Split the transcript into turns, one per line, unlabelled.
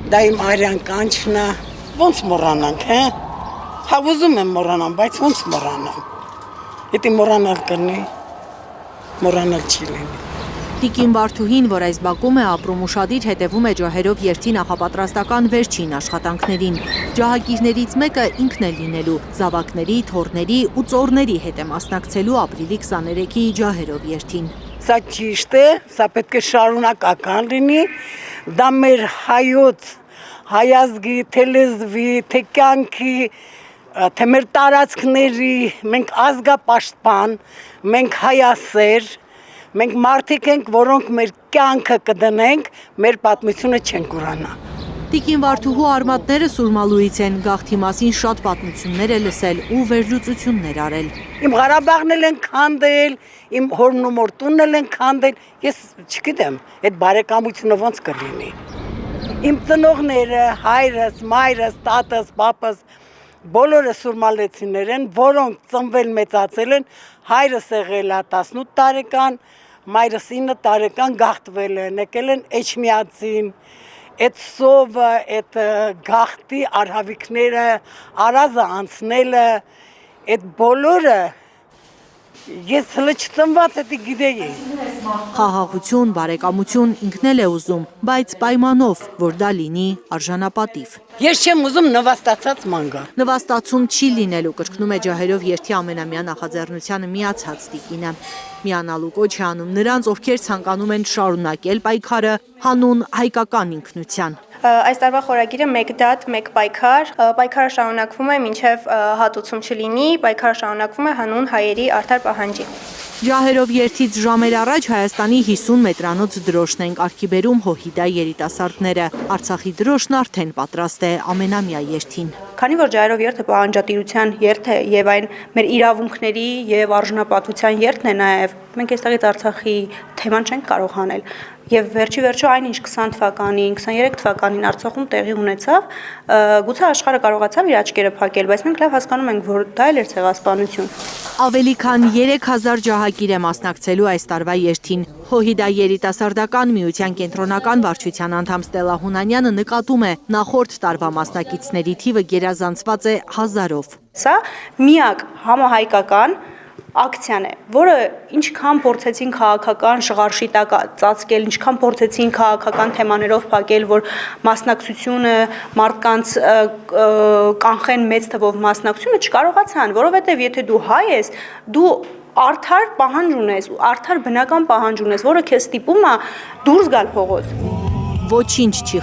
Դա իմ արյան կանչն է, ոնց մոռանանք, հե? Հա ուզում եմ մոռանամ, բայց ոնց մոռանամ։ Եթե մոռանալ կլինի, մոռանալ չի լինի։
Տիկին Վարդուհին, որ այս բակում է ապրում, ուշադիր հետևում է ջահերով երթի նախապատրաստական վերջին աշխատանքներին։ Ջահակիրներից մեկը ինքն է լինելու, զավակների, թոռների ու ծոռների հետ է մասնակցելու ապրիլի 23-ի ջահերով երթին։
Սա ճիշտ է, սա պետք է շարունակական լինի, դա մեր հայոց, հայազգի, թե լեզվի, թե կյանքի, թե մեր տարածքների, մենք ազգապաշտպան, մենք հայասեր, մենք մարդիկ ենք, որոնք մեր կյանքը կդնենք, մեր պատմությունը չենք ուրանա։
Տիկին Վարդուհու արմատները սուրմալույց են, գաղթի մասին շատ պատմություններ է լսել ու վերլուծություններ արել։
Իմ Ղարաբաղն էլ են քանդել, իմ հորն ու մոր տունն էլ են քանդել, ես չգիտեմ, այդ բարեկամությունը ոնց կլինի։ Իմ ծնողները, հայրս, մայրս, տատս, պապս, բոլորը սուրմալեցիներ են, որոնք ծնվել մեծացել են, հայրս եղել է 18 տարեկան, մայրս 9 տարեկան գաղթվել են, եկել են Էջմիածին, այդ սովը, այդ գաղթի արհավիկները, արազը անցնելը, այդ բոլորը ես հլը չծնված էդի գիտեի։
Խաղաղություն, բարեկամություն ինքն էլ է ուզում, բայց պայմանով, որ դա լինի արժանապատիվ։
Ես չեմ ուզում նվաստացած ման գա։
Նվաստացում չի լինելու, կրկնում է ջահերով երթի ամենամյա նախաձեռնությանը միացած տիկինը։ Միանալու կոչ է անում նրանց, ովքեր ցանկանում են շարունակել պայքարը հանուն հայկական ինքնության։
Այս տարվա խորագիրը մեկ դատ, մեկ պայքար, պայքարը շարունակվում է մինչև հատուցում չլինի, պայքարը շարունակվում է հանուն հայերի արդար պահանջի։
Ջահերով երթից ժամեր առաջ Հայաստանի 50 մետրանոց դրոշն են կարգի բերում Հոհիդա երիտասարդները։ Արցախի դրոշն արդեն պատրաստ է ամենամյա երթին։
Քանի որ ջահերով երթը պահանջատիրության երթ է եւ այն մեր իրավունքների եւ արժանապատվության երթն է նաեւ, մենք այստեղից Արցախի թեման չենք կարող հանել։ Եվ վերջի վերջո այն ինչ 20 թվականին, 23 թվականին Արցախում տեղի ունեցավ, գուցե աշխարհը կարողացավ իր աչքերը փակել, բայց մենք լավ հասկանում ենք, որ դա էլ էր ցեղասպանություն։
Ավելի քան 3000 ջահակիր է մասնակցելու այս տարվա երթին։ Հոհիդա երիտասարդական միության կենտրոնական վարչության անդամ Ստելա Հունանյանը նկատում է, նախորդ տարվա մասնակիցների թիվը գերազանցված է 1000-ով։
Սա միակ համահայկական ակցիան է, որը ինչքան փորձեցին քաղաքական շղարշի տակ ծածկել, ինչքան փորձեցին քաղաքական թեմաներով փակել, որ մասնակցությունը մարդկանց կանխեն մեծ թվով մասնակցությունը չկարողացան, որովհետև եթե դու հայ ես, դու արդար պահանջ ունես, արդար բնական պահանջ ունես, որը քեզ ստիպում է դուրս գալ փողոց։
Ոչինչ չի